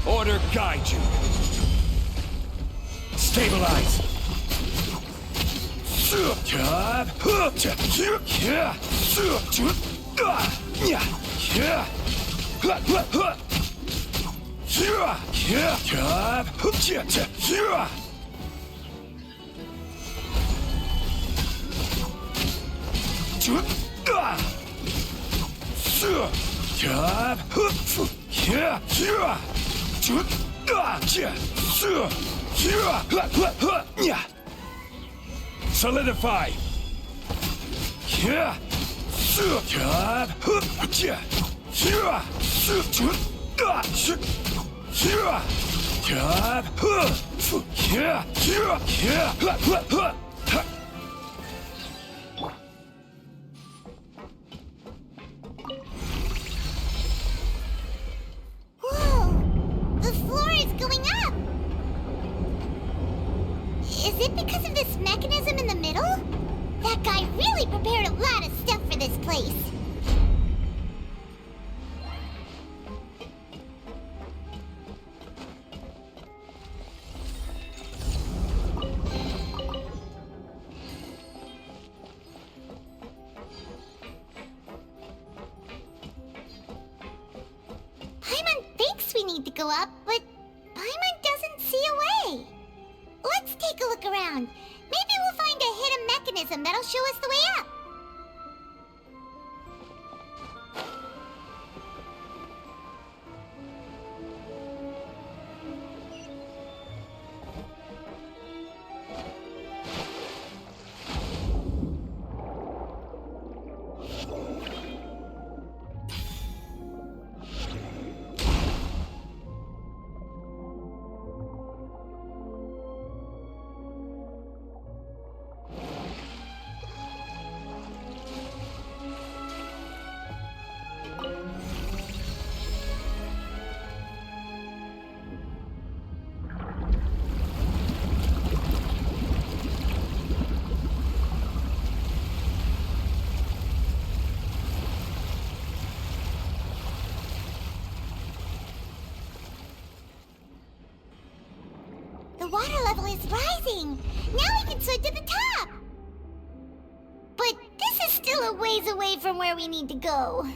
Order guide you. Stabilize. Solidify. Whoa! The floor is going up! Is it because of this mechanism in the middle? That guy really prepared a lot of stuff for this place. Paimon thinks we need to go up, but Paimon doesn't see a way. Let's take a look around. Maybe we'll find a hidden mechanism that'll show us the way up. The water level is rising. Now we can swim to the top. But this is still a ways away from where we need to go.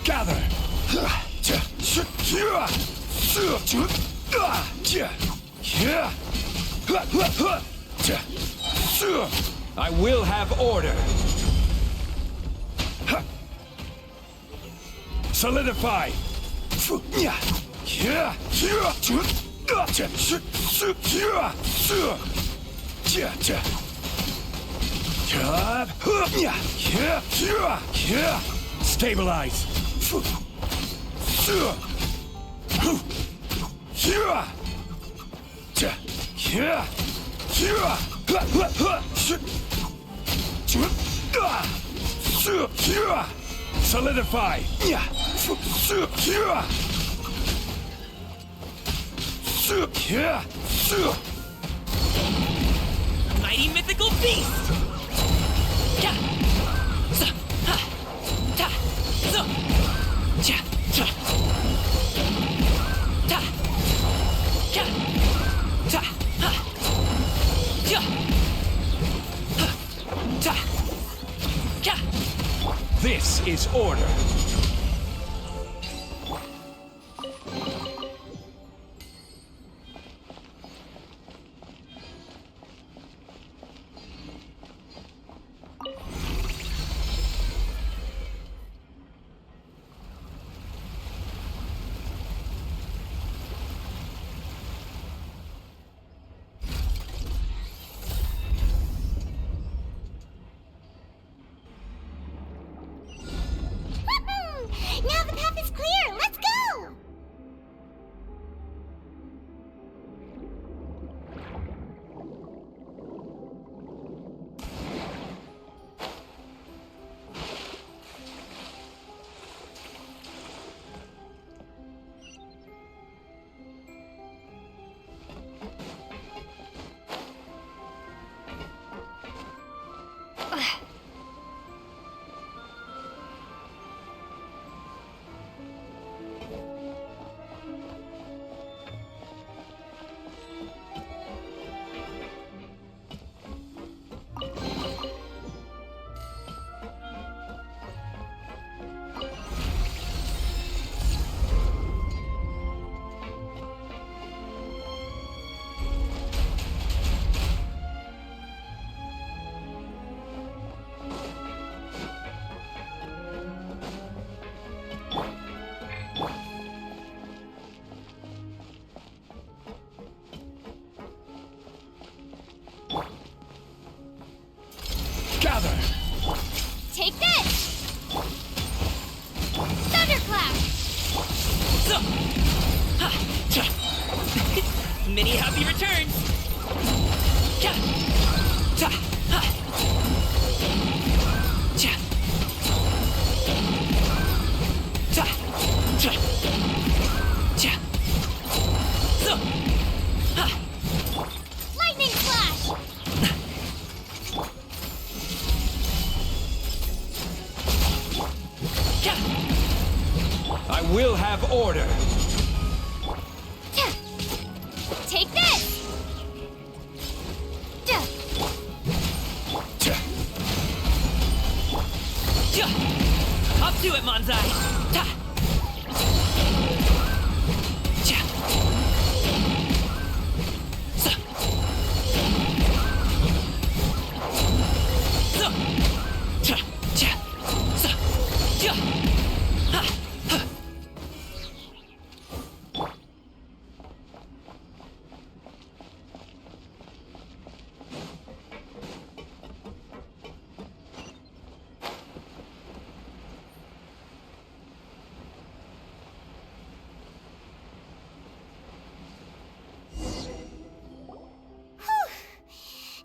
Gather! I will have order. Solidify. Stabilize. Solidify. Mighty mythical beast! Ja! Sa! Ha! Ta! So! Ja! Ja! Ta! Ja! Ta! Ha! Ja! Ha! Ta! Ja! This is order. Many happy returns. Cha. Cha. Ha. Cha. Cha. Cha. Cha. So. Ha. Lightning flash! Cha. I will have order. Take this! Cha. Up to it, Manzai. Ta. Cha. Sa. So. Cha. Cha. Sa. Cha. Ha. Ha.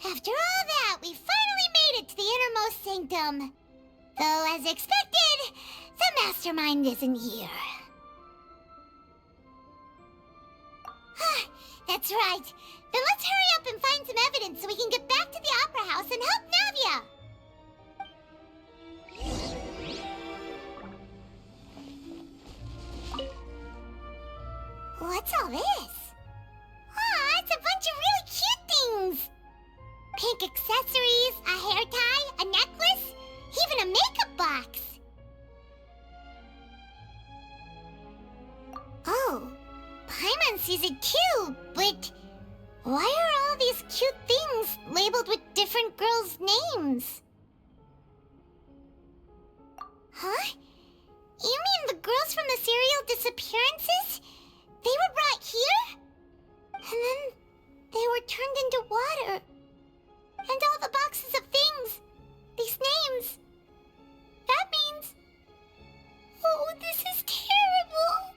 After all that, we finally made it to the innermost sanctum. Though, as expected, the mastermind isn't here. That's right. Then let's hurry up and find some evidence so we can get back to the Opera House and help Navia. What's all this? Aw, it's a bunch of really cute things. Pink accessories, a hair tie, a necklace, even a makeup box. Oh, Paimon sees it too, but why are all these cute things labeled with different girls' names? Huh? You mean the girls from the serial disappearances? They were brought here? And then they were turned into water. And all the boxes of things, these names. That means... Oh, this is terrible.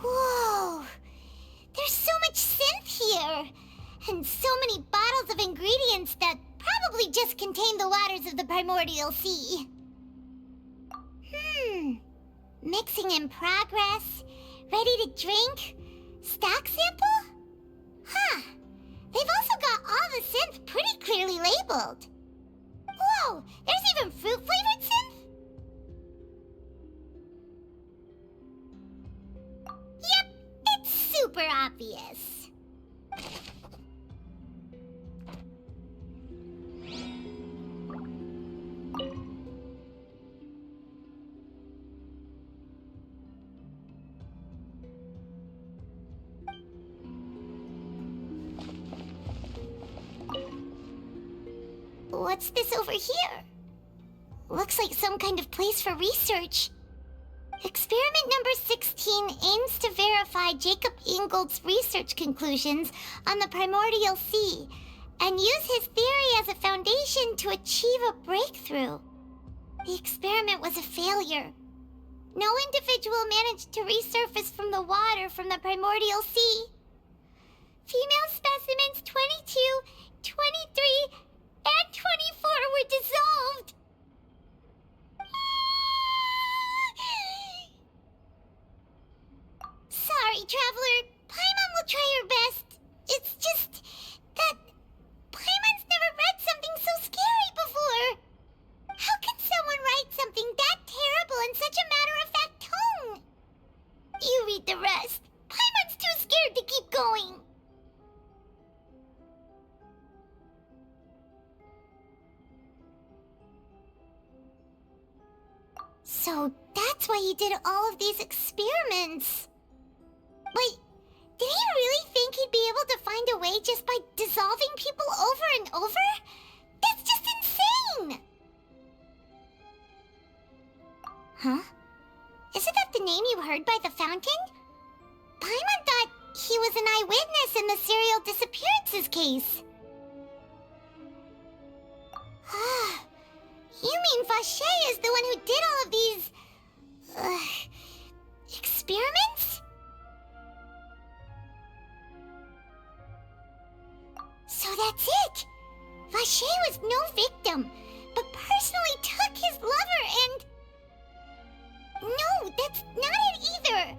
Whoa! There's so much synth here! And so many bottles of ingredients that probably just contain the waters of the primordial sea. Mixing in progress, ready to drink, stock sample? Huh. They've also got all the synth pretty clearly labeled. Whoa! There's even fruit-flavored synth? Yep, it's super obvious. What's this over here? Looks like some kind of place for research. Experiment number 16 aims to verify Jacob Ingold's research conclusions on the primordial sea and use his theory as a foundation to achieve a breakthrough. The experiment was a failure. No individual managed to resurface from the water from the primordial sea. Female specimens 22, 23, and 24 were dissolved. Sorry, Traveler. Paimon will try her best. It's just that Paimon's never read something so scary before. How can someone write something that terrible in such a matter-of-fact tone? You read the rest. Paimon's too scared to keep going. So that's why he did all of these experiments. Wait, did he really think he'd be able to find a way just by dissolving people over and over? That's just insane! Huh? Isn't that the name you heard by the fountain? Paimon thought he was an eyewitness in the serial disappearances case. You mean Vacher is the one who did all of these... experiments? So that's it! Vacher was no victim, but personally took his lover and... No, that's not it either!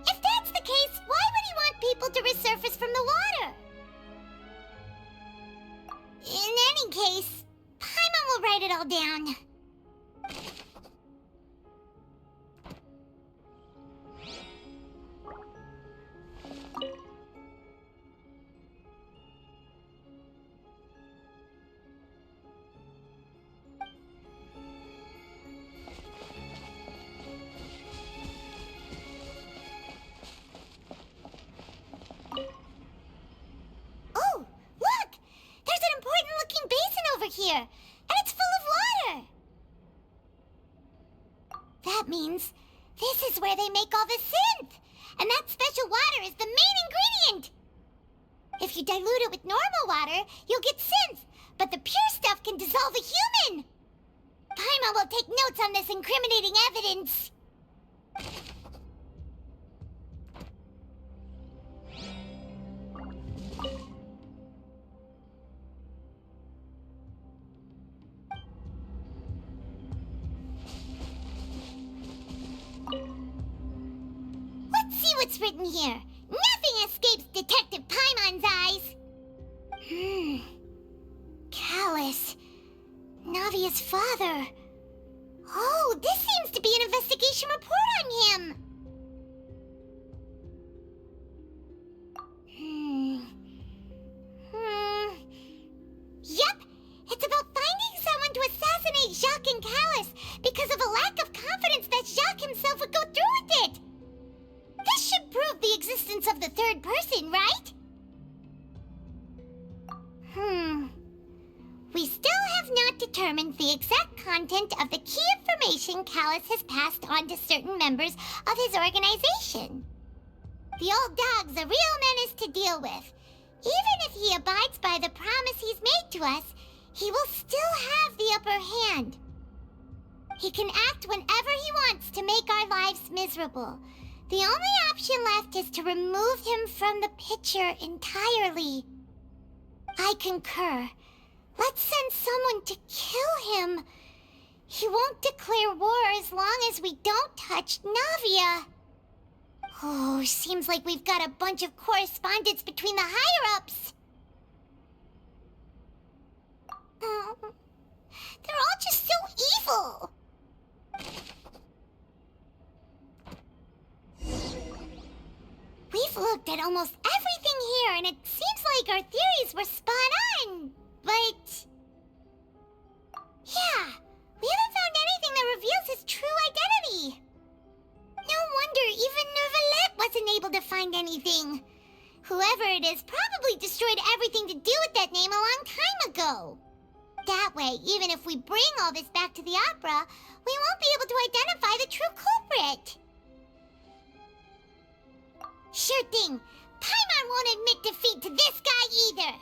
If that's the case, why would he want people to resurface from the water? In any case, Paimon will write it all down. Oh, look! There's an important-looking basin over here, and it's full of water! That means this is where they make all the synth! And that special water is the main ingredient! If you dilute it with normal water, you'll get synth, but the pure stuff can dissolve a human! Paimon will take notes on this incriminating evidence. Let's see what's written here. Nothing escapes Detective Paimon's eyes. Callus. Navia's father. Oh, this seems to be an investigation report on him. Yep, it's about finding someone to assassinate Jacques and Callus because of a lack of confidence that Jacques himself would go through with it. This should prove the existence of the third person, right? We still have not determined the exact content of the key information Callus has passed on to certain members of his organization. The old dog's a real menace to deal with. Even if he abides by the promise he's made to us, he will still have the upper hand. He can act whenever he wants to make our lives miserable. The only option left is to remove him from the picture entirely. I concur. Let's send someone to kill him. He won't declare war as long as we don't touch Navia. Oh, seems like we've got a bunch of correspondence between the higher-ups. They're all just so evil. We've looked at almost everything here, and it seems like our theories were spot on. But... yeah, we haven't found anything that reveals his true identity. No wonder even Neuvillette wasn't able to find anything. Whoever it is probably destroyed everything to do with that name a long time ago. That way, even if we bring all this back to the opera, we won't be able to identify the true culprit. Sure thing. Paimon won't admit defeat to this guy either.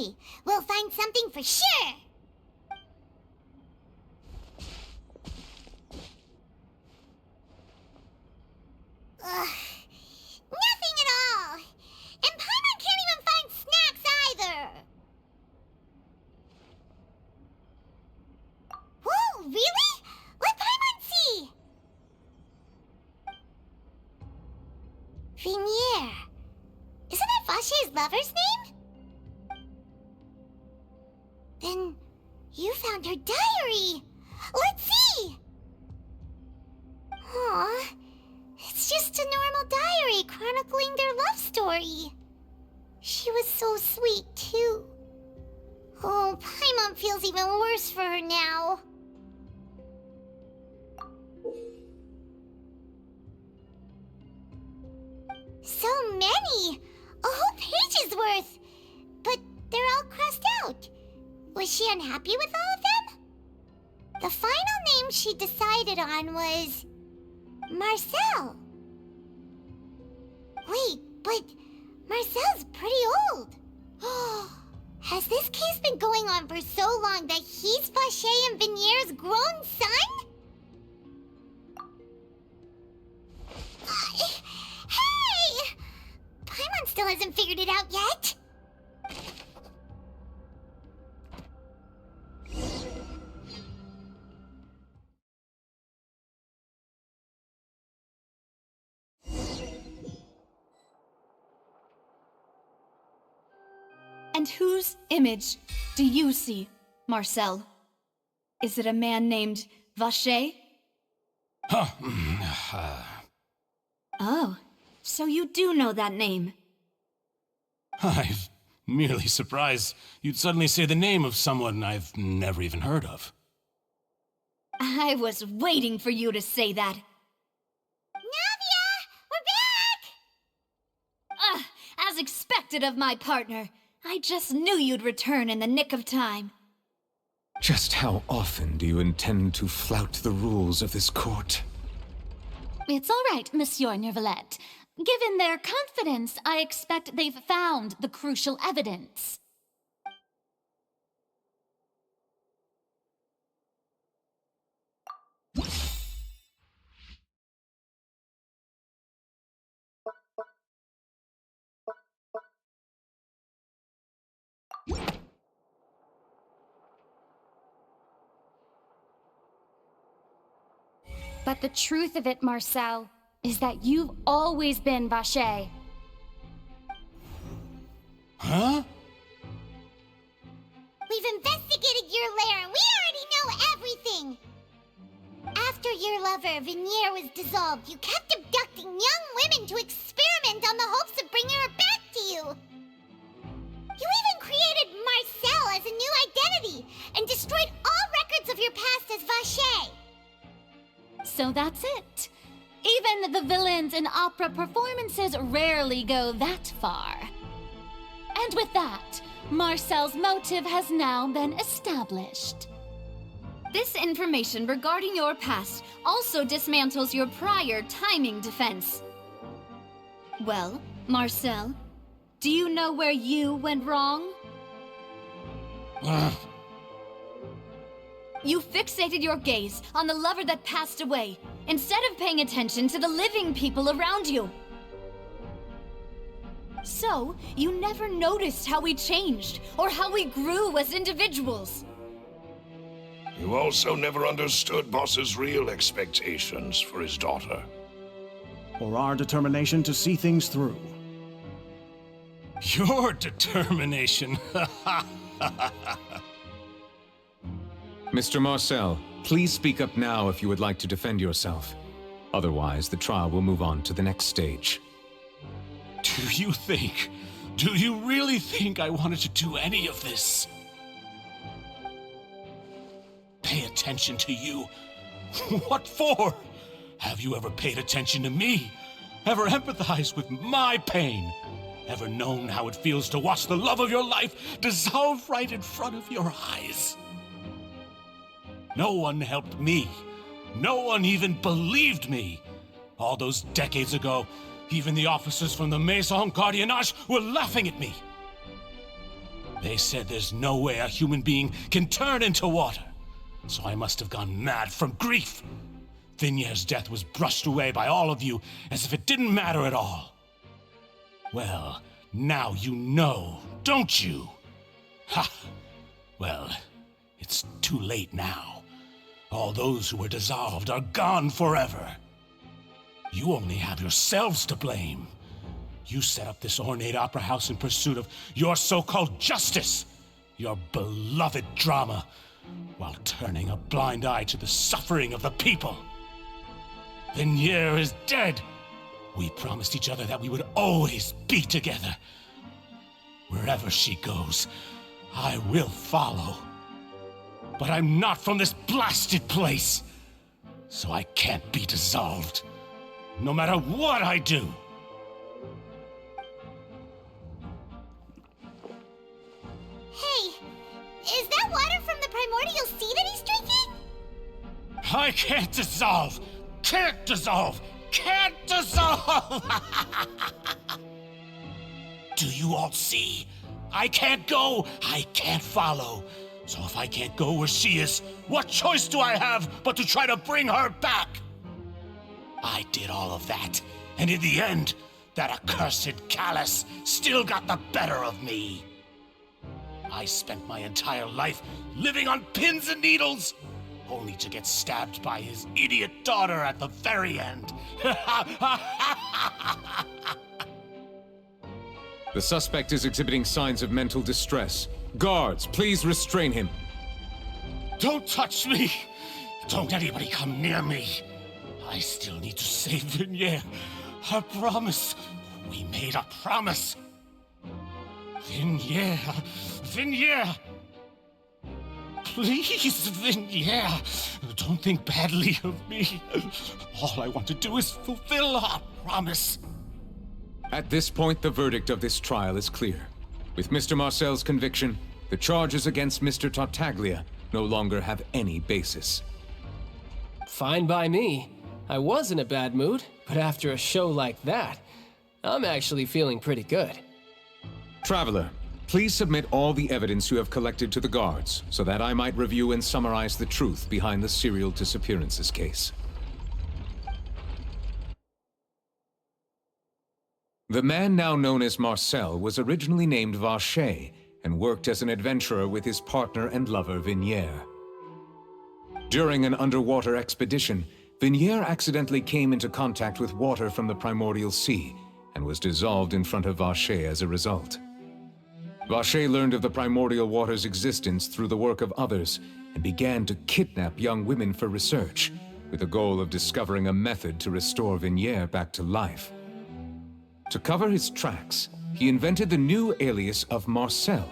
Exactly. We'll find something for sure. Ugh. Nothing at all. And Paimon can't even find snacks either. Whoa, really? Let Paimon see. Vinier. Isn't that Vache's lover's name? Then you found her diary. Let's see. Aw, it's just a normal diary chronicling their love story. She was so sweet, too. Oh, Paimon feels even worse for her now. So many! A whole page's worth! But they're all crossed out. Was she unhappy with all of them? The final name she decided on was... Marcel. Wait, but Marcel's pretty old. Has this case been going on for so long that he's Vache and Vinier's grown son? Hey! Paimon still hasn't figured it out yet. And whose image do you see, Marcel? Is it a man named Vache? Oh, so you do know that name. I'm merely surprised you'd suddenly say the name of someone I've never even heard of. I was waiting for you to say that. Navia! We're back! As expected of my partner. I just knew you'd return in the nick of time. Just how often do you intend to flout the rules of this court? It's all right, Monsieur Neuvillette. Given their confidence, I expect they've found the crucial evidence. But the truth of it, Marcel, is that you've always been Vache. Huh? We've investigated your lair and we already know everything! After your lover, Vinier, was dissolved, you kept abducting young women to experiment on the hopes of bringing her back to you! You even created Marcel as a new identity and destroyed all records of your past as Vache! So that's it. Even the villains in opera performances rarely go that far. And with that, Marcel's motive has now been established. This information regarding your past also dismantles your prior timing defense. Well, Marcel, do you know where you went wrong? You fixated your gaze on the lover that passed away, instead of paying attention to the living people around you. So, you never noticed how we changed, or how we grew as individuals. You also never understood Boss's real expectations for his daughter. Or our determination to see things through. Your determination. Mr. Marcel, please speak up now if you would like to defend yourself. Otherwise, the trial will move on to the next stage. Do you really think I wanted to do any of this? Pay attention to you? What for? Have you ever paid attention to me? Ever empathized with my pain? Ever known how it feels to watch the love of your life dissolve right in front of your eyes? No one helped me. No one even believed me. All those decades ago, even the officers from the Maison Gardiennage were laughing at me. They said there's no way a human being can turn into water. So I must have gone mad from grief. Vignier's death was brushed away by all of you as if it didn't matter at all. Well, now you know, don't you? Ha! Well, it's too late now. All those who were dissolved are gone forever. You only have yourselves to blame. You set up this ornate opera house in pursuit of your so-called justice, your beloved drama, while turning a blind eye to the suffering of the people. Vignier is dead. We promised each other that we would always be together. Wherever she goes, I will follow. But I'm not from this blasted place, so I can't be dissolved, no matter what I do. Hey, is that water from the primordial sea that he's drinking? I can't dissolve! Can't dissolve! Can't dissolve! Do you all see? I can't go! I can't follow! So if I can't go where she is, what choice do I have but to try to bring her back? I did all of that, and in the end, that accursed Callus still got the better of me. I spent my entire life living on pins and needles, only to get stabbed by his idiot daughter at the very end. The suspect is exhibiting signs of mental distress. Guards, please restrain him. Don't touch me! Don't anybody come near me! I still need to save Vignier. A promise. We made a promise. Vignier. Vignier. Please, Vignier. Don't think badly of me. All I want to do is fulfill our promise. At this point, the verdict of this trial is clear. With Mr. Marcel's conviction, the charges against Mr. Tartaglia no longer have any basis. Fine by me. I was in a bad mood, but after a show like that, I'm actually feeling pretty good. Traveler, please submit all the evidence you have collected to the guards, so that I might review and summarize the truth behind the serial disappearances case. The man now known as Marcel was originally named Vacher and worked as an adventurer with his partner and lover Vignier. During an underwater expedition, Vignier accidentally came into contact with water from the primordial sea and was dissolved in front of Vacher as a result. Vacher learned of the primordial water's existence through the work of others and began to kidnap young women for research, with the goal of discovering a method to restore Vignier back to life. To cover his tracks, he invented the new alias of Marcel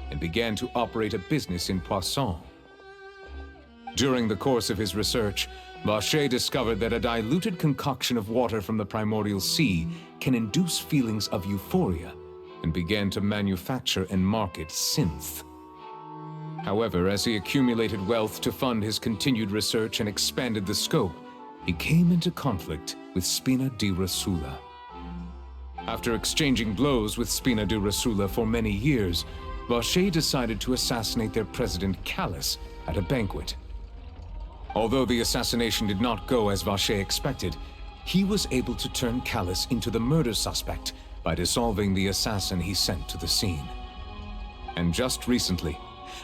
and began to operate a business in Poisson. During the course of his research, Vacher discovered that a diluted concoction of water from the primordial sea can induce feelings of euphoria and began to manufacture and market synth. However, as he accumulated wealth to fund his continued research and expanded the scope, he came into conflict with Spina di Rosula. After exchanging blows with Spina di Rosula for many years, Vacher decided to assassinate their president Callus at a banquet. Although the assassination did not go as Vacher expected, he was able to turn Callus into the murder suspect by dissolving the assassin he sent to the scene. And just recently,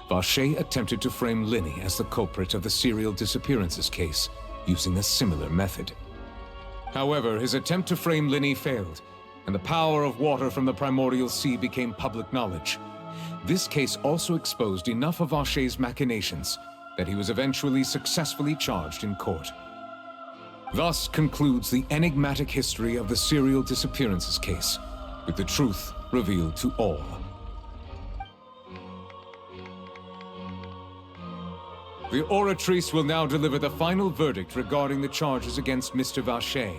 Vacher attempted to frame Linny as the culprit of the serial disappearances case, using a similar method. However, his attempt to frame Linny failed, and the power of water from the primordial sea became public knowledge. This case also exposed enough of Vacher's machinations that he was eventually successfully charged in court. Thus concludes the enigmatic history of the serial disappearances case, with the truth revealed to all. The Oratrice will now deliver the final verdict regarding the charges against Mr. Vacher.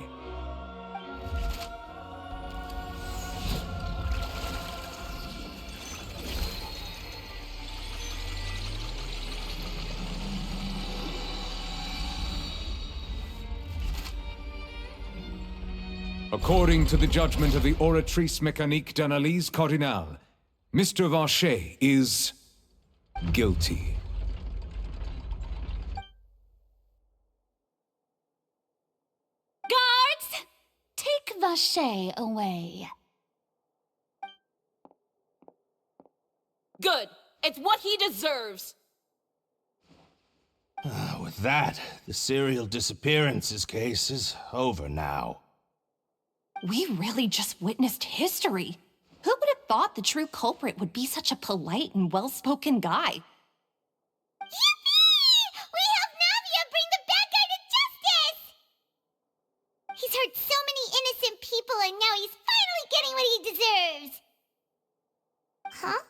According to the judgment of the Oratrice Mécanique d'Analyse Cardinale, Mr. Vacher is guilty. Guards! Take Vacher away. Good. It's what he deserves. With that, the serial disappearances case is over now. We really just witnessed history. Who would have thought the true culprit would be such a polite and well-spoken guy? Yippee! We helped Navia bring the bad guy to justice! He's hurt so many innocent people and now he's finally getting what he deserves! Huh?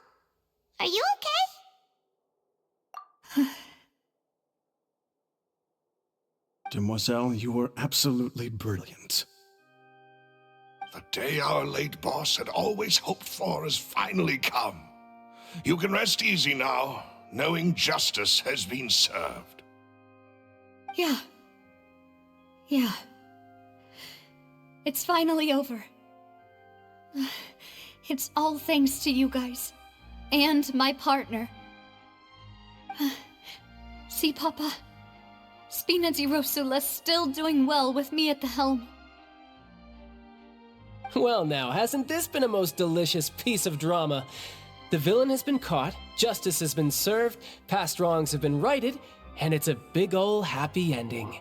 Are you okay? Demoiselle, you were absolutely brilliant. The day our late boss had always hoped for has finally come. You can rest easy now, knowing justice has been served. Yeah. It's finally over. It's all thanks to you guys. And my partner. See, Papa? Spina di Rosula's still doing well with me at the helm. Well now, hasn't this been a most delicious piece of drama? The villain has been caught, justice has been served, past wrongs have been righted, and it's a big ol' happy ending.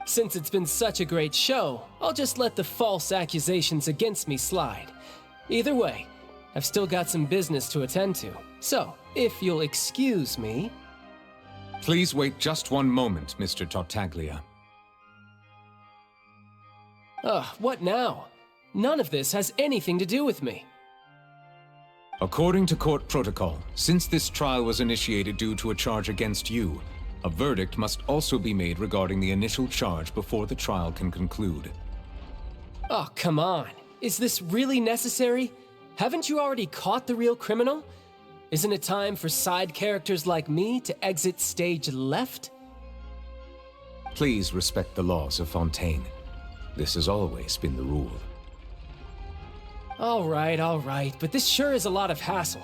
Since it's been such a great show, I'll just let the false accusations against me slide. Either way, I've still got some business to attend to, so if you'll excuse me... Please wait just one moment, Mr. Tartaglia. What now? None of this has anything to do with me. According to court protocol, since this trial was initiated due to a charge against you, a verdict must also be made regarding the initial charge before the trial can conclude. Oh, come on. Is this really necessary? Haven't you already caught the real criminal? Isn't it time for side characters like me to exit stage left? Please respect the laws of Fontaine. This has always been the rule. All right, but this sure is a lot of hassle.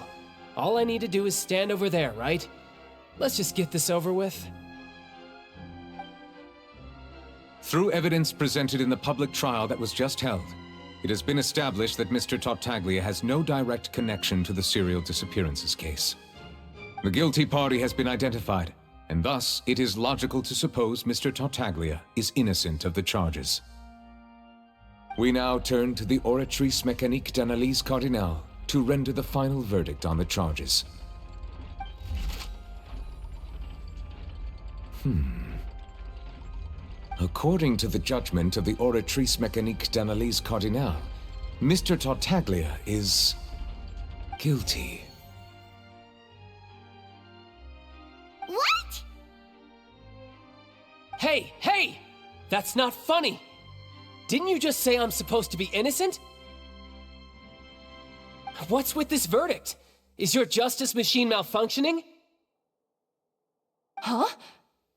All I need to do is stand over there, right? Let's just get this over with. Through evidence presented in the public trial that was just held, it has been established that Mr. Tartaglia has no direct connection to the serial disappearances case. The guilty party has been identified, and thus it is logical to suppose Mr. Tartaglia is innocent of the charges. We now turn to the Oratrice Mécanique d'Analyse Cardinale to render the final verdict on the charges. According to the judgment of the Oratrice Mécanique d'Analyse Cardinale, Mr. Tartaglia is guilty. What? Hey! That's not funny! Didn't you just say I'm supposed to be innocent? What's with this verdict? Is your justice machine malfunctioning? Huh?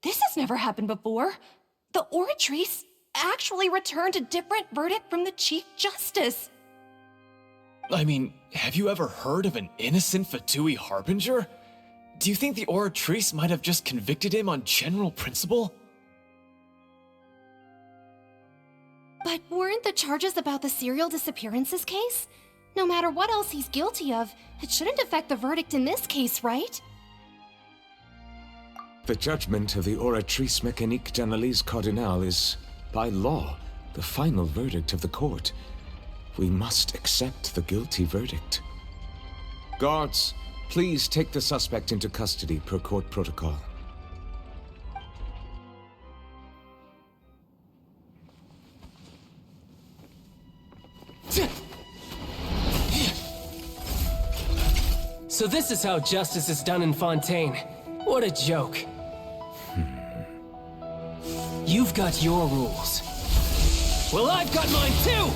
This has never happened before. The Oratrice actually returned a different verdict from the Chief Justice. I mean, have you ever heard of an innocent Fatui Harbinger? Do you think the Oratrice might have just convicted him on general principle? But weren't the charges about the serial disappearances case? No matter what else he's guilty of, it shouldn't affect the verdict in this case, right? The judgment of the Oratrice Mécanique d'Analyse Cardinale is, by law, the final verdict of the court. We must accept the guilty verdict. Guards, please take the suspect into custody per court protocol. So this is how justice is done in Fontaine. What a joke. You've got your rules. Well, I've got mine too!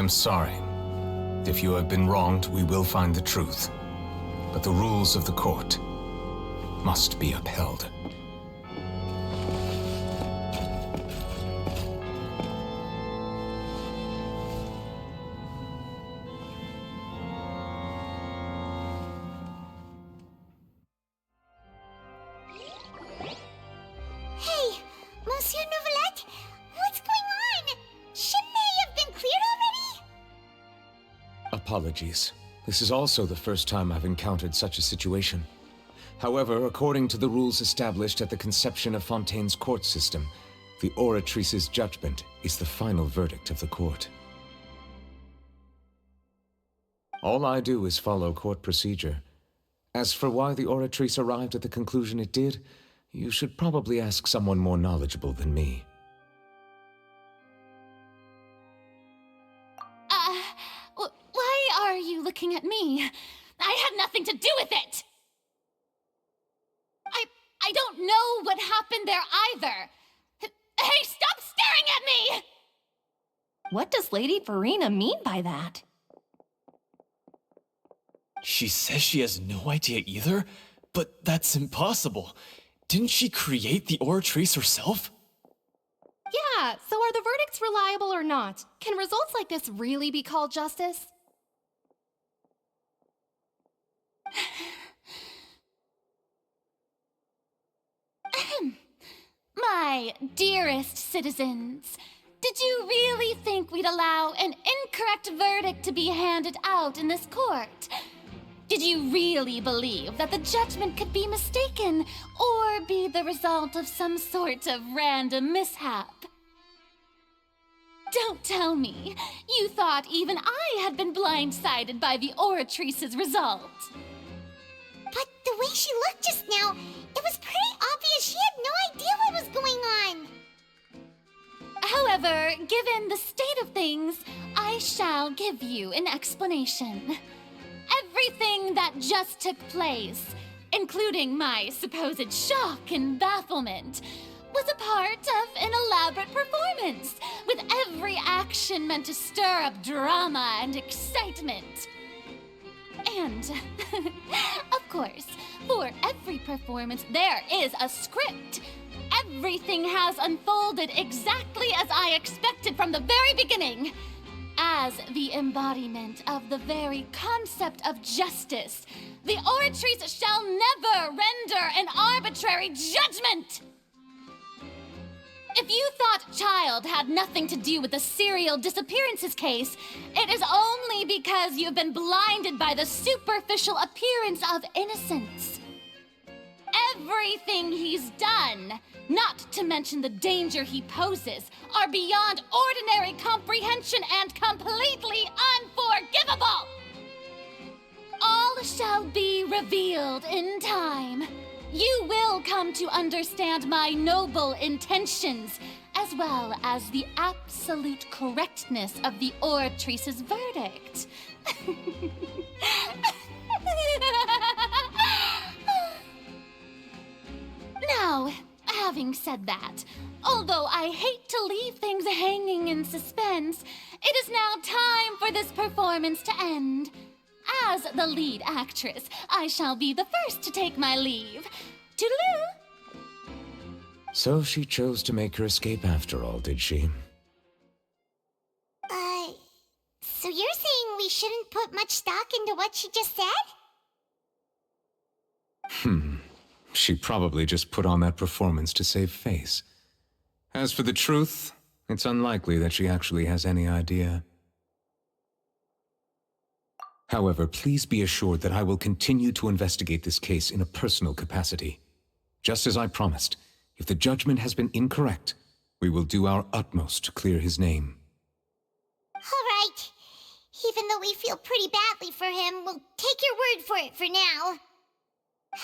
am sorry. If you have been wronged, we will find the truth. But the rules of the court must be upheld. Hey, Monsieur Neuvillette, what's going on? Shouldn't they have been cleared already? Apologies. This is also the first time I've encountered such a situation. However, according to the rules established at the conception of Fontaine's court system, the Oratrice's judgment is the final verdict of the court. All I do is follow court procedure. As for why the Oratrice arrived at the conclusion it did, you should probably ask someone more knowledgeable than me. Why are you looking at me? I had nothing to do with it! I don't know what happened there either. Hey, stop staring at me! What does Lady Verena mean by that? She says she has no idea either, but that's impossible. Didn't she create the Oratrice herself? Yeah, so are the verdicts reliable or not? Can results like this really be called justice? My dearest citizens, did you really think we'd allow an incorrect verdict to be handed out in this court? Did you really believe that the judgment could be mistaken or be the result of some sort of random mishap? Don't tell me you thought even I had been blindsided by the Oratrice's result. But the way she looked just now, it was pretty obvious she had no idea what was going on. However, given the state of things, I shall give you an explanation. Everything that just took place, including my supposed shock and bafflement, was a part of an elaborate performance, with every action meant to stir up drama and excitement. And, of course, for every performance, there is a script. Everything has unfolded exactly as I expected from the very beginning. As the embodiment of the very concept of justice, the Oratrice shall never render an arbitrary judgment! If you thought Child had nothing to do with the serial disappearances case, it is only because you've been blinded by the superficial appearance of innocence. Everything he's done, not to mention the danger he poses, are beyond ordinary comprehension and completely unforgivable! All shall be revealed in time. You will come to understand my noble intentions, as well as the absolute correctness of the Oratrice's verdict. Now, having said that, although I hate to leave things hanging in suspense, it is now time for this performance to end. As the lead actress, I shall be the first to take my leave. Toodaloo! So she chose to make her escape after all, did she? So you're saying we shouldn't put much stock into what she just said? She probably just put on that performance to save face. As for the truth, it's unlikely that she actually has any idea. However, please be assured that I will continue to investigate this case in a personal capacity. Just as I promised, if the judgment has been incorrect, we will do our utmost to clear his name. All right. Even though we feel pretty badly for him, we'll take your word for it for now.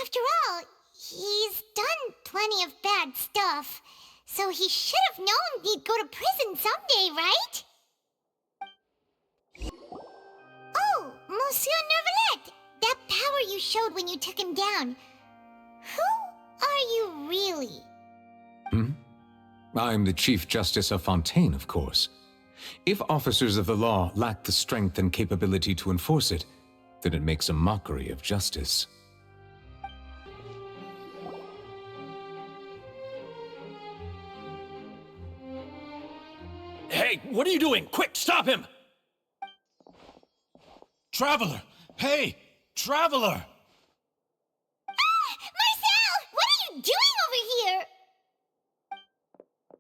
After all, he's done plenty of bad stuff, so he should have known he'd go to prison someday, right? Oh, Monsieur Neuvillette! That power you showed when you took him down. Who are you really? I'm the Chief Justice of Fontaine, of course. If officers of the law lack the strength and capability to enforce it, then it makes a mockery of justice. Hey, what are you doing? Quick, stop him! Traveler! Hey! Traveler! Marcel! What are you doing over here?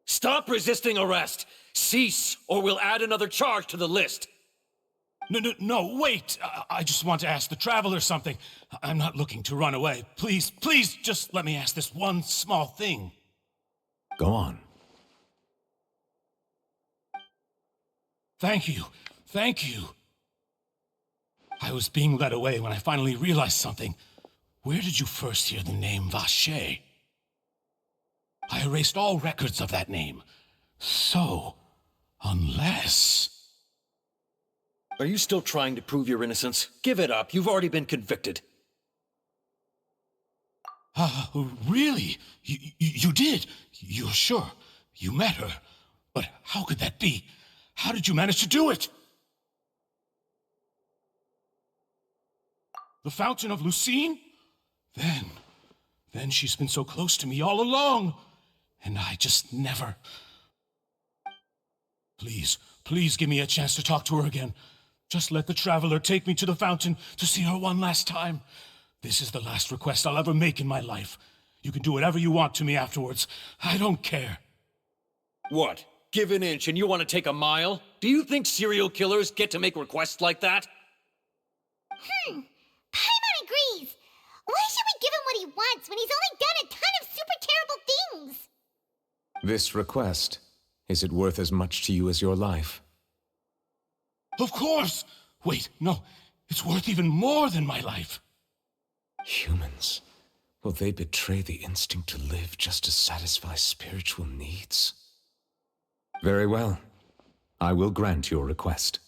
Stop resisting arrest! Cease, or we'll add another charge to the list! No, wait! I just want to ask the Traveler something. I'm not looking to run away. Please, just let me ask this one small thing. Go on. Thank you. I was being led away when I finally realized something. Where did you first hear the name Vacher? I erased all records of that name. So, unless... Are you still trying to prove your innocence? Give it up. You've already been convicted. Really? You did? You're sure? You met her? But how could that be? How did you manage to do it? The Fountain of Lucine? Then she's been so close to me all along. And I just never... Please give me a chance to talk to her again. Just let the Traveler take me to the fountain to see her one last time. This is the last request I'll ever make in my life. You can do whatever you want to me afterwards. I don't care. What? Give an inch and you want to take a mile? Do you think serial killers get to make requests like that? Paimon agrees. Why should we give him what he wants when he's only done a ton of super terrible things? This request, is it worth as much to you as your life? Of course! Wait, no. It's worth even more than my life. Humans. Will they betray the instinct to live just to satisfy spiritual needs? Very well. I will grant your request.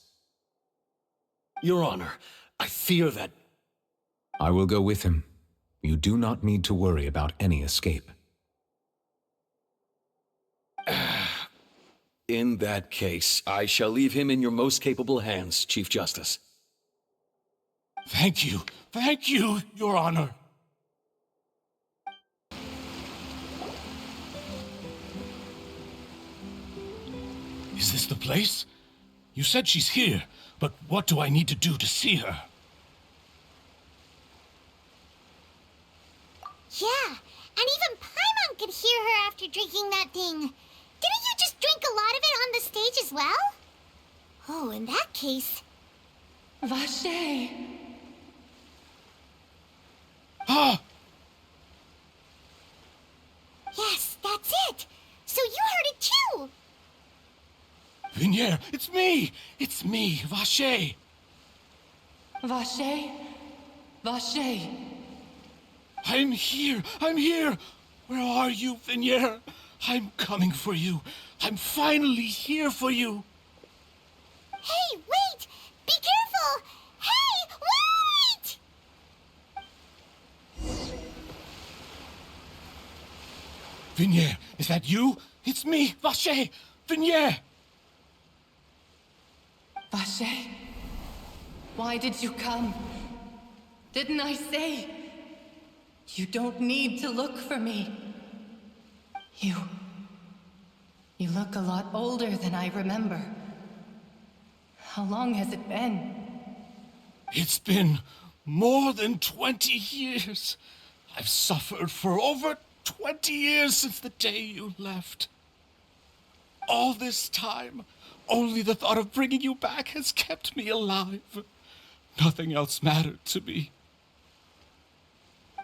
Your Honor, I fear that... I will go with him. You do not need to worry about any escape. In that case, I shall leave him in your most capable hands, Chief Justice. Thank you, Your Honor. Is this the place? You said she's here, but what do I need to do to see her? Yeah, and even Paimon could hear her after drinking that thing. Didn't you just drink a lot of it on the stage as well? Oh, in that case... Vacher. Ah! Yes, that's it! So you heard it too! Vignere, it's me! It's me, Vacher! Vacher? Vacher. I'm here! Where are you, Vignere? I'm coming for you. I'm finally here for you. Hey, wait! Be careful! Hey, wait! Vignere, is that you? It's me, Vacher! Vignere! Vacher? Why did you come? Didn't I say? You don't need to look for me. You look a lot older than I remember. How long has it been? It's been more than 20 years. I've suffered for over 20 years since the day you left. All this time, only the thought of bringing you back has kept me alive. Nothing else mattered to me.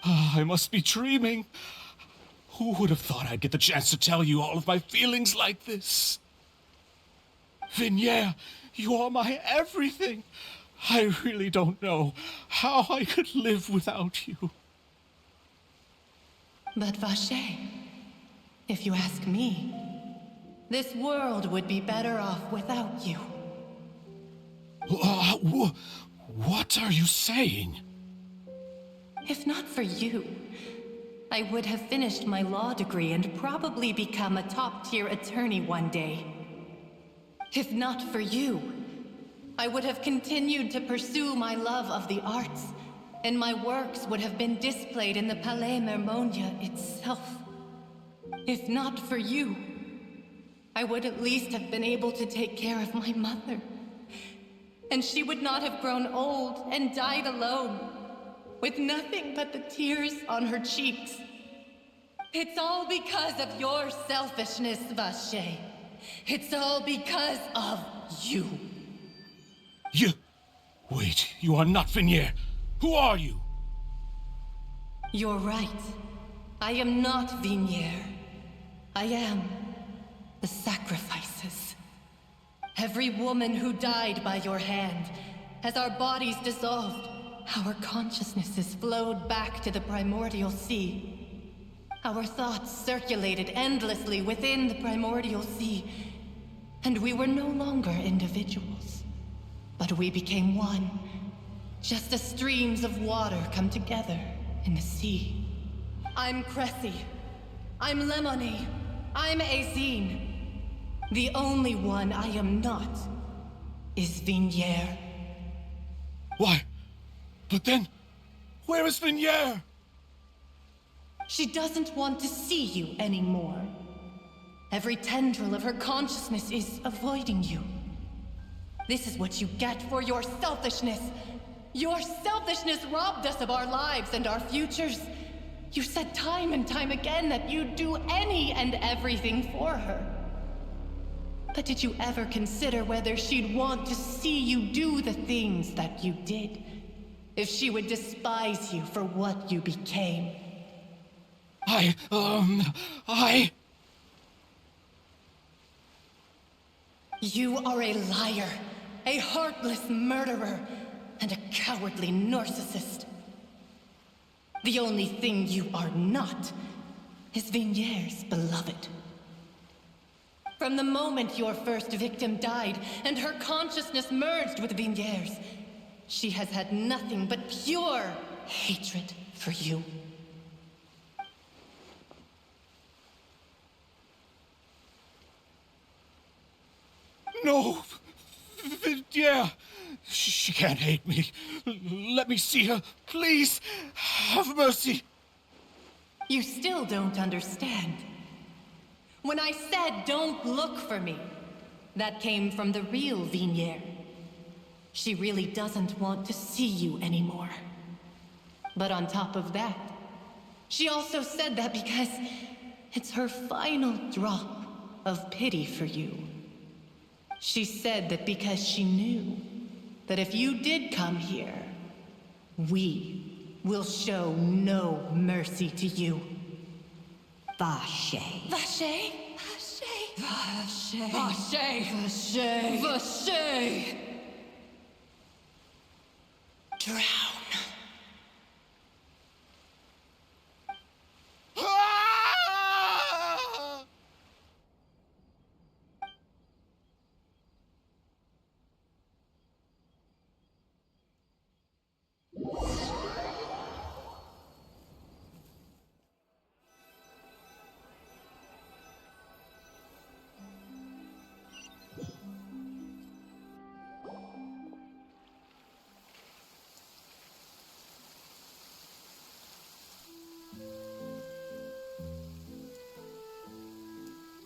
I must be dreaming. Who would have thought I'd get the chance to tell you all of my feelings like this? Vignere, you are my everything. I really don't know how I could live without you. But Vacher, if you ask me, this world would be better off without you. What are you saying? If not for you, I would have finished my law degree and probably become a top-tier attorney one day. If not for you, I would have continued to pursue my love of the arts, and my works would have been displayed in the Palais Mermonia itself. If not for you, I would at least have been able to take care of my mother. And she would not have grown old and died alone, with nothing but the tears on her cheeks. It's all because of your selfishness, Vache. It's all because of you. You... Wait, you are not Vignier. Who are you? You're right. I am not Vignier. I am the sacrifices. Every woman who died by your hand, as our bodies dissolved, our consciousnesses flowed back to the primordial sea. Our thoughts circulated endlessly within the primordial sea, and we were no longer individuals. But we became one, just as streams of water come together in the sea. I'm Cressy. I'm Lemony. I'm Azine. The only one I am not is Vignier. Why? But then, where is Vignier? She doesn't want to see you anymore. Every tendril of her consciousness is avoiding you. This is what you get for your selfishness. Your selfishness robbed us of our lives and our futures. You said time and time again that you'd do any and everything for her. But did you ever consider whether she'd want to see you do the things that you did? If she would despise you for what you became? You are a liar, a heartless murderer, and a cowardly narcissist. The only thing you are not is Vignier's beloved. From the moment your first victim died and her consciousness merged with Vignier's, she has had nothing but pure hatred for you. No! Vignier! She can't hate me. Let me see her, please. Have mercy. You still don't understand. When I said don't look for me, that came from the real Vignier. She really doesn't want to see you anymore. But on top of that, she also said that because it's her final drop of pity for you. She said that because she knew that if you did come here, we will show no mercy to you. Vache. Vache? Vache? Vache. Vache. Vache. Vache. Drown.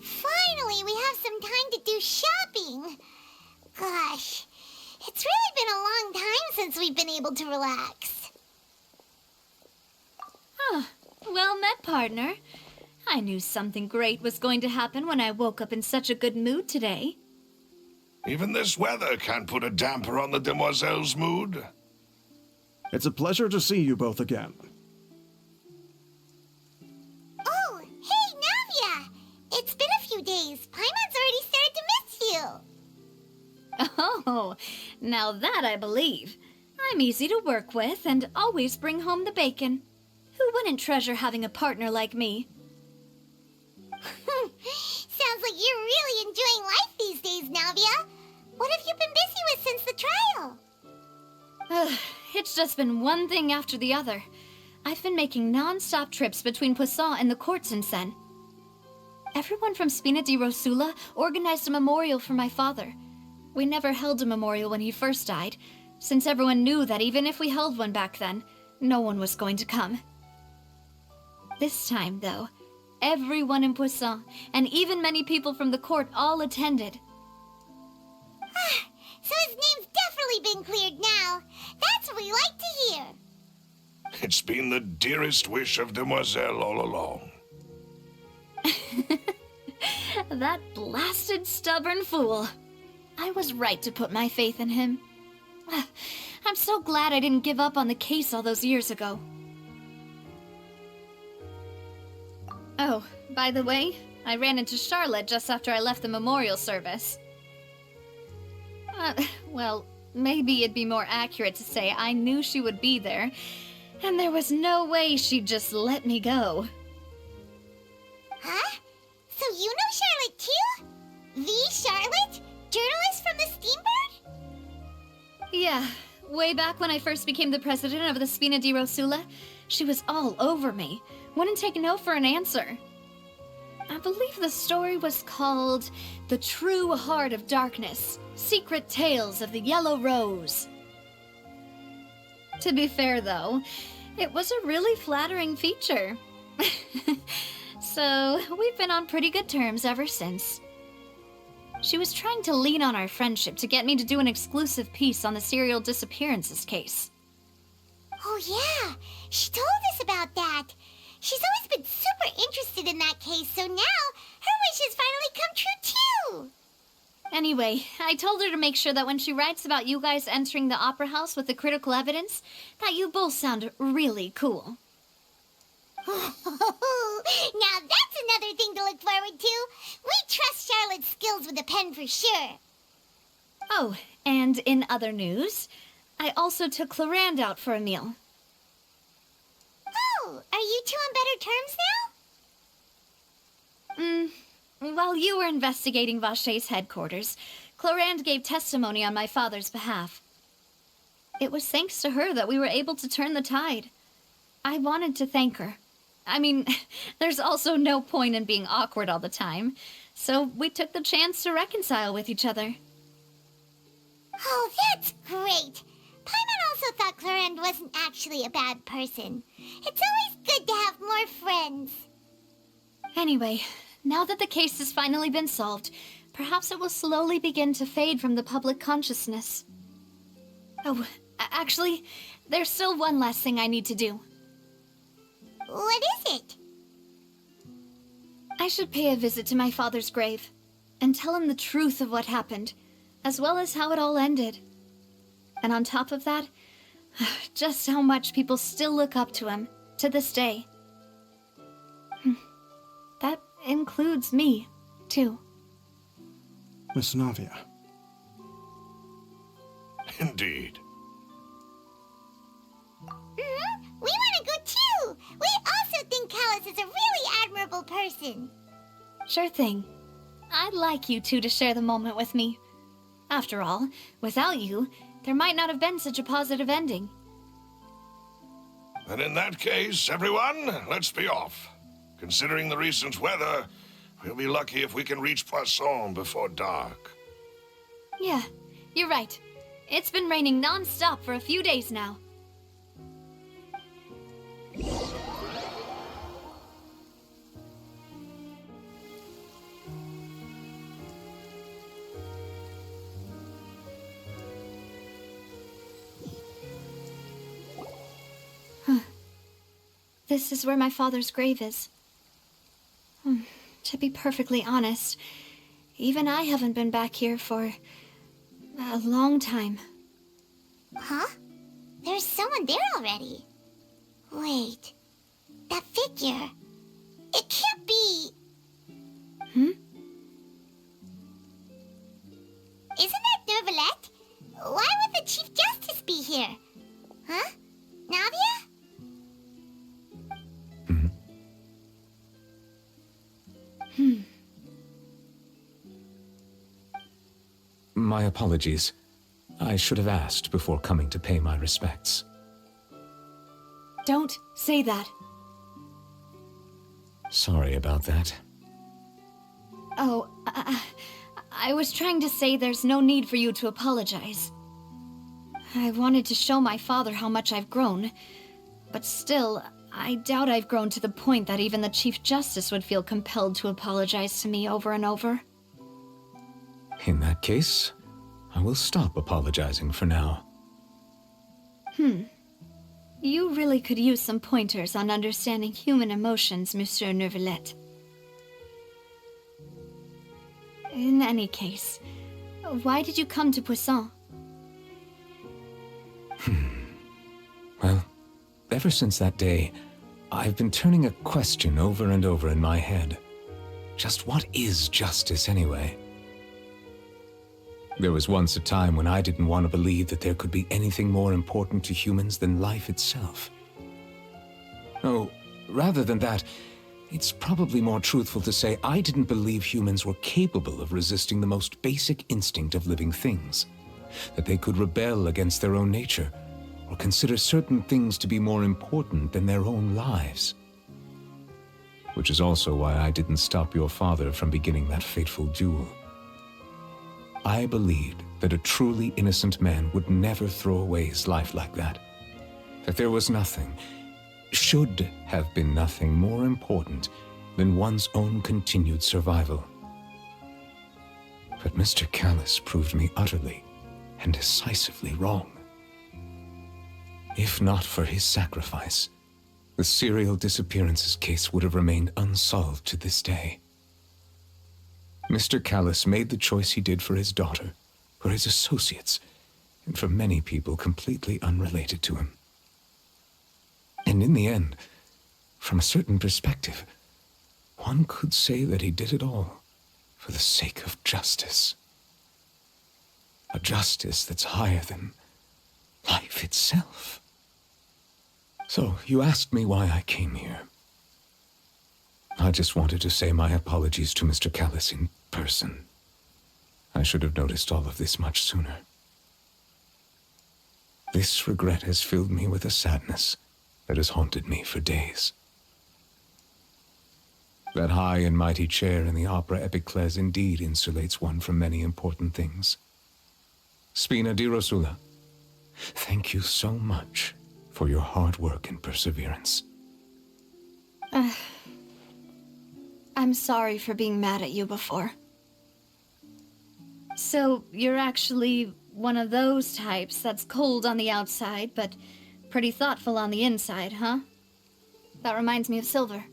Finally, we have some time to do shopping. Gosh, it's really been a long time since we've been able to relax. Well met, partner. I knew something great was going to happen when I woke up in such a good mood today. Even this weather can't put a damper on the demoiselle's mood. It's a pleasure to see you both again. Oh, hey, Navia! It's been a few days. Paimon's already started to miss you. Oh, now that I believe. I'm easy to work with and always bring home the bacon. Who wouldn't treasure having a partner like me? Sounds like you're really enjoying life these days, Navia. What have you been busy with since the trial? It's just been one thing after the other. I've been making non-stop trips between Poisson and the courts in Sen. Everyone from Spina di Rosula organized a memorial for my father. We never held a memorial when he first died, since everyone knew that even if we held one back then, no one was going to come. This time, though, everyone in Poisson, and even many people from the court, all attended. So his name's definitely been cleared now. That's what we like to hear. It's been the dearest wish of Demoiselle all along. That blasted stubborn fool. I was right to put my faith in him. I'm so glad I didn't give up on the case all those years ago. Oh, by the way, I ran into Charlotte just after I left the memorial service. Well, maybe it'd be more accurate to say I knew she would be there, and there was no way she'd just let me go. Huh? So you know Charlotte too? The Charlotte? Journalist from the Steambird? Yeah, way back when I first became the president of the Spina di Rosula, she was all over me. Wouldn't take no for an answer. I believe the story was called The True Heart of Darkness, Secret Tales of the Yellow Rose. To be fair, though, it was a really flattering feature. So, we've been on pretty good terms ever since. She was trying to lean on our friendship to get me to do an exclusive piece on the serial disappearances case. Oh yeah, she told us about that. She's always been super interested in that case, so now her wish has finally come true too. Anyway, I told her to make sure that when she writes about you guys entering the opera house with the critical evidence, that you both sound really cool. Now that's another thing to look forward to. We trust Charlotte's skills with a pen for sure. Oh, and in other news, I also took Clorinde out for a meal. Oh, are you two on better terms now? While you were investigating Vaché's headquarters, Clorinde gave testimony on my father's behalf. It was thanks to her that we were able to turn the tide. I wanted to thank her. I mean, there's also no point in being awkward all the time, so we took the chance to reconcile with each other. Oh, that's great. Paimon also thought Clorinde wasn't actually a bad person. It's always good to have more friends. Anyway, now that the case has finally been solved, perhaps it will slowly begin to fade from the public consciousness. Oh, actually, there's still one last thing I need to do. What is it? I should pay a visit to my father's grave and tell him the truth of what happened, as well as how it all ended. And on top of that, just how much people still look up to him to this day. That includes me, too. Miss Navia. Indeed. We want to go too! We also think Callus is a really admirable person. Sure thing. I'd like you two to share the moment with me. After all, without you, there might not have been such a positive ending. And in that case, everyone, let's be off. Considering the recent weather, we'll be lucky if we can reach Poisson before dark. Yeah, you're right. It's been raining non-stop for a few days now. This is where my father's grave is. To be perfectly honest, even I haven't been back here for a long time. Huh? There's someone there already. Wait, that figure. It can't be. Isn't that Neuvillette? Why would the Chief Justice be here? Huh? Navia? My apologies. I should have asked before coming to pay my respects. Don't say that. Sorry about that. Oh, I was trying to say there's no need for you to apologize. I wanted to show my father how much I've grown, but still, I doubt I've grown to the point that even the Chief Justice would feel compelled to apologize to me over and over. In that case, I will stop apologizing for now. You really could use some pointers on understanding human emotions, Monsieur Neuvillette. In any case, why did you come to Poisson? Well, ever since that day, I've been turning a question over and over in my head. Just what is justice, anyway? There was once a time when I didn't want to believe that there could be anything more important to humans than life itself. Oh, rather than that, it's probably more truthful to say I didn't believe humans were capable of resisting the most basic instinct of living things. That they could rebel against their own nature, or consider certain things to be more important than their own lives. Which is also why I didn't stop your father from beginning that fateful duel. I believed that a truly innocent man would never throw away his life like that. That there was nothing, should have been nothing more important than one's own continued survival. But Mr. Callis proved me utterly and decisively wrong. If not for his sacrifice, the serial disappearances case would have remained unsolved to this day. Mr. Callis made the choice he did for his daughter, for his associates, and for many people completely unrelated to him. And in the end, from a certain perspective, one could say that he did it all for the sake of justice. A justice that's higher than life itself. So, you asked me why I came here. I just wanted to say my apologies to Mr. Callis in person. I should have noticed all of this much sooner. This regret has filled me with a sadness that has haunted me for days. That high and mighty chair in the Opera Epiclese indeed insulates one from many important things. Spina di Rosula, thank you so much for your hard work and perseverance. I'm sorry for being mad at you before. So, you're actually one of those types that's cold on the outside, but pretty thoughtful on the inside, huh? That reminds me of Silver,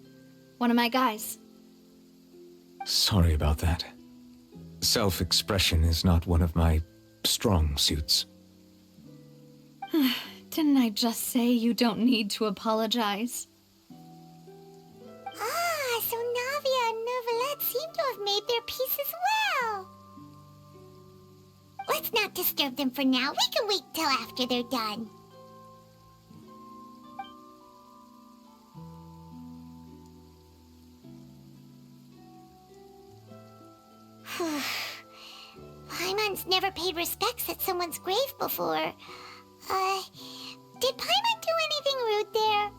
one of my guys. Sorry about that. Self-expression is not one of my strong suits. Didn't I just say you don't need to apologize? Ah, so Navia and Neuvillette seem to have made their peace as well. Let's not disturb them for now. We can wait till after they're done. Paimon's never paid respects at someone's grave before. Did Paimon do anything rude there?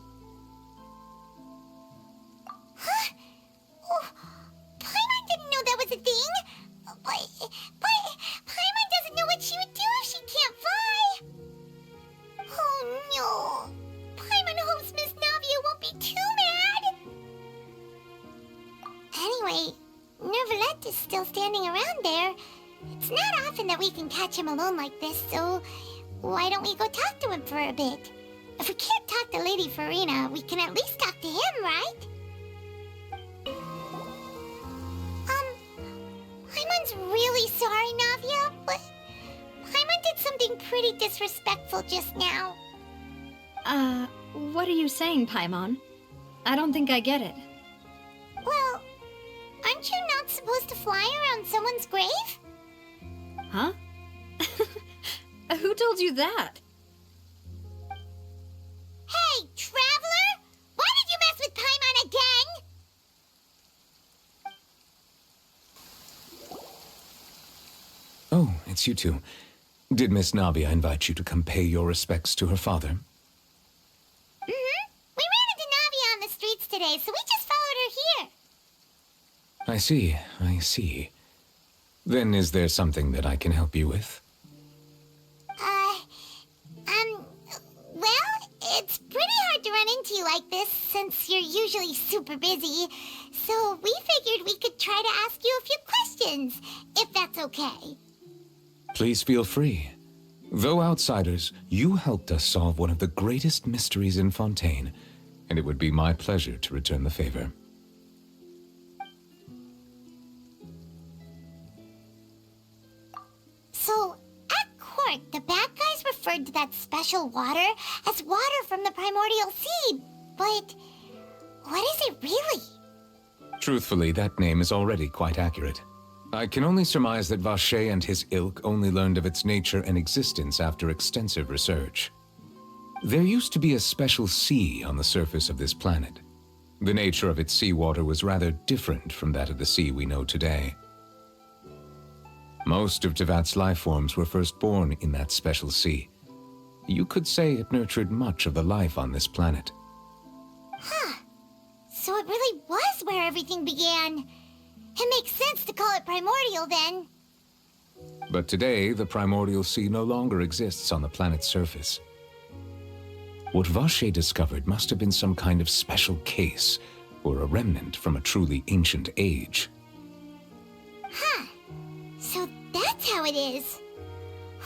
Huh? Oh, Paimon didn't know that was a thing. But Paimon doesn't know what she would do if she can't fly. Oh no. Paimon hopes Miss Navia won't be too mad. Anyway, Neuvillette is still standing around there. It's not often that we can catch him alone like this, so why don't we go talk to him for a bit? If we can't talk to Lady Furina, we can at least talk to him, right? Paimon's really sorry, Navia, but Paimon did something pretty disrespectful just now. What are you saying, Paimon? I don't think I get it. Well, aren't you not supposed to fly around someone's grave? Huh? Who told you that? Hey, Traveler! Why did you mess with Paimon again? Oh, it's you two. Did Miss Navia invite you to come pay your respects to her father? We ran into Navia on the streets today, so we just followed her here. I I see, I see. Then is there something that I can help you with? Well, it's pretty hard to run into you like this since you're usually super busy. So we figured we could try to ask you a few questions, if that's okay. Please feel free. Though outsiders, you helped us solve one of the greatest mysteries in Fontaine, and it would be my pleasure to return the favor. So, at court, the bad guys referred to that special water as water from the primordial sea, but what is it really? Truthfully, that name is already quite accurate. I can only surmise that Vacher and his ilk only learned of its nature and existence after extensive research. There used to be a special sea on the surface of this planet. The nature of its seawater was rather different from that of the sea we know today. Most of Teyvat's life forms were first born in that special sea. You could say it nurtured much of the life on this planet. Huh. So it really was where everything began. It makes sense to call it primordial then. But today, the primordial sea no longer exists on the planet's surface. What Vacher discovered must have been some kind of special case, or a remnant from a truly ancient age. Huh. So that's how it is.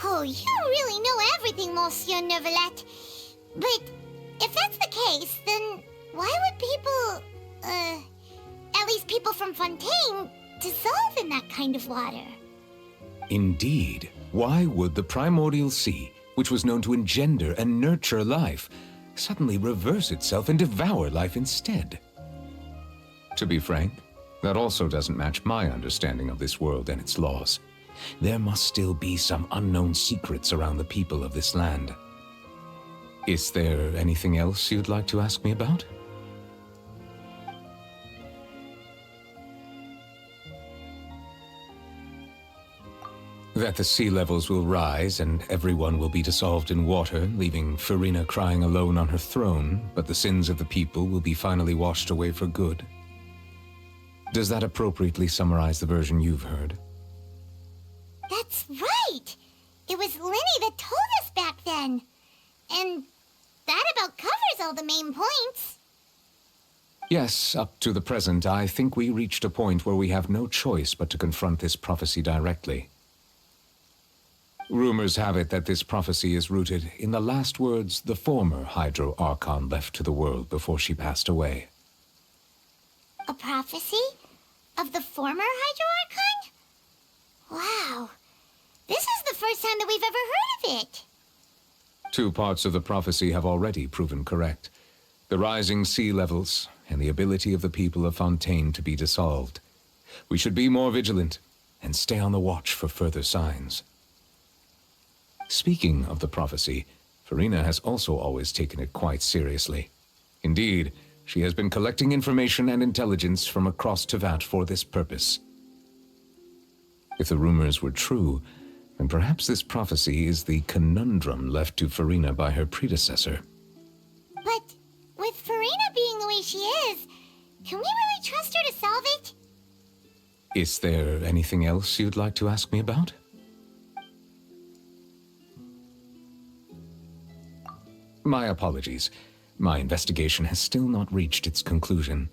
Oh, you really know everything, Monsieur Neuvillette. But if that's the case, then why would people, at least people from Fontaine, dissolve in that kind of water? Indeed. Why would the primordial sea, which was known to engender and nurture life, suddenly reverse itself and devour life instead? To be frank, that also doesn't match my understanding of this world and its laws. There must still be some unknown secrets around the people of this land. Is there anything else you'd like to ask me about? That the sea levels will rise and everyone will be dissolved in water, leaving Furina crying alone on her throne, but the sins of the people will be finally washed away for good. Does that appropriately summarize the version you've heard? That's right! It was Lyney that told us back then. And that about covers all the main points. Yes, up to the present, I think we reached a point where we have no choice but to confront this prophecy directly. Rumors have it that this prophecy is rooted in the last words the former Hydro Archon left to the world before she passed away. A prophecy? Of the former Hydro Archon? Wow. This is the first time that we've ever heard of it. 2 parts of the prophecy have already proven correct. The rising sea levels and the ability of the people of Fontaine to be dissolved. We should be more vigilant and stay on the watch for further signs. Speaking of the prophecy, Furina has also always taken it quite seriously. Indeed, she has been collecting information and intelligence from across Teyvat for this purpose. If the rumors were true, then perhaps this prophecy is the conundrum left to Furina by her predecessor. But with Furina being the way she is, can we really trust her to solve it? Is there anything else you'd like to ask me about? My apologies. My investigation has still not reached its conclusion.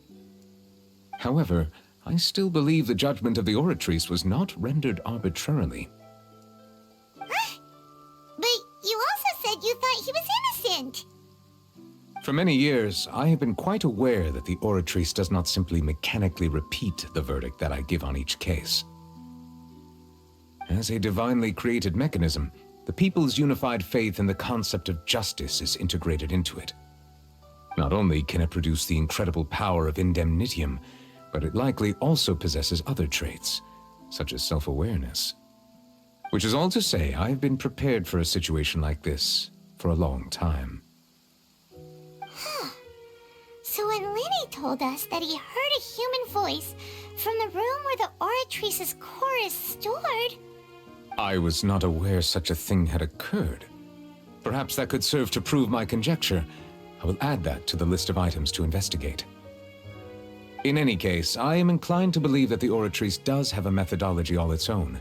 However, I still believe the judgment of the Oratrice was not rendered arbitrarily. Huh? But you also said you thought he was innocent. For many years, I have been quite aware that the Oratrice does not simply mechanically repeat the verdict that I give on each case. As a divinely created mechanism, the people's unified faith in the concept of justice is integrated into it. Not only can it produce the incredible power of indemnitium, but it likely also possesses other traits, such as self-awareness. Which is all to say, I've been prepared for a situation like this for a long time. Huh. So when Lyney told us that he heard a human voice from the room where the Oratrice's core is stored... I was not aware such a thing had occurred. Perhaps that could serve to prove my conjecture. I will add that to the list of items to investigate. In any case, I am inclined to believe that the Oratrice does have a methodology all its own.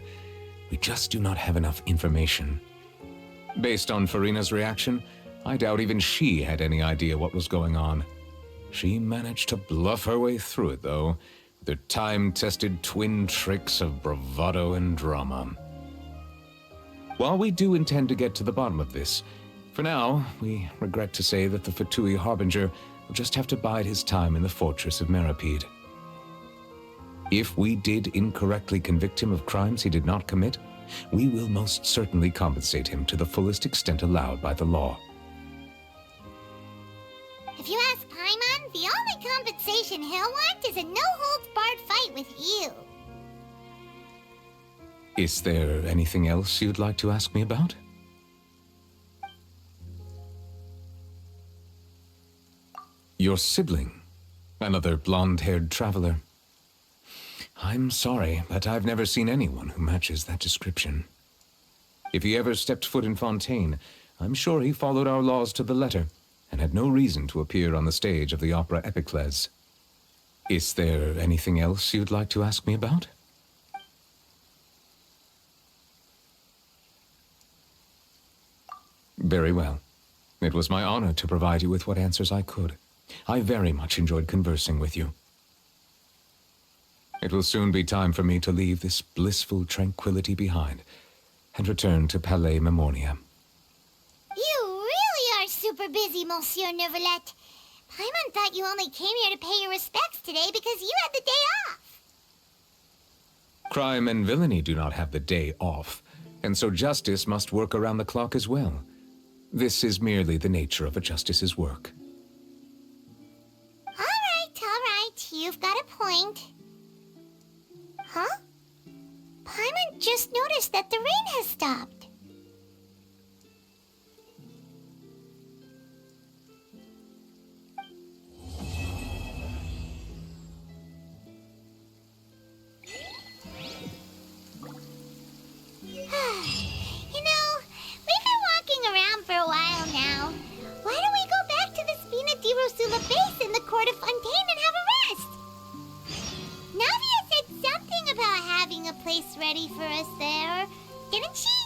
We just do not have enough information. Based on Farina's reaction, I doubt even she had any idea what was going on. She managed to bluff her way through it, though, with her time-tested twin tricks of bravado and drama. While we do intend to get to the bottom of this, for now, we regret to say that the Fatui Harbinger will just have to bide his time in the fortress of Meripede. If we did incorrectly convict him of crimes he did not commit, we will most certainly compensate him to the fullest extent allowed by the law. If you ask Paimon, the only compensation he'll want is a no-holds-barred fight with you. Is there anything else you'd like to ask me about? Your sibling, another blonde-haired traveler. I'm sorry, but I've never seen anyone who matches that description. If he ever stepped foot in Fontaine, I'm sure he followed our laws to the letter, and had no reason to appear on the stage of the opera Epicles. Is there anything else you'd like to ask me about? Very well. It was my honor to provide you with what answers I could. I very much enjoyed conversing with you. It will soon be time for me to leave this blissful tranquility behind and return to Palais Memoria. You really are super busy, Monsieur Neuvillette. Paimon thought you only came here to pay your respects today because you had the day off. Crime and villainy do not have the day off, and so justice must work around the clock as well. This is merely the nature of a justice's work. All right. You've got a point. Huh? Paimon just noticed that the rain has stopped. You know, we've been walking around for a while now. Why don't we go back to the Spina di Rosula base in the court of Fontaine and have a rest? Nadia said something about having a place ready for us there, didn't she?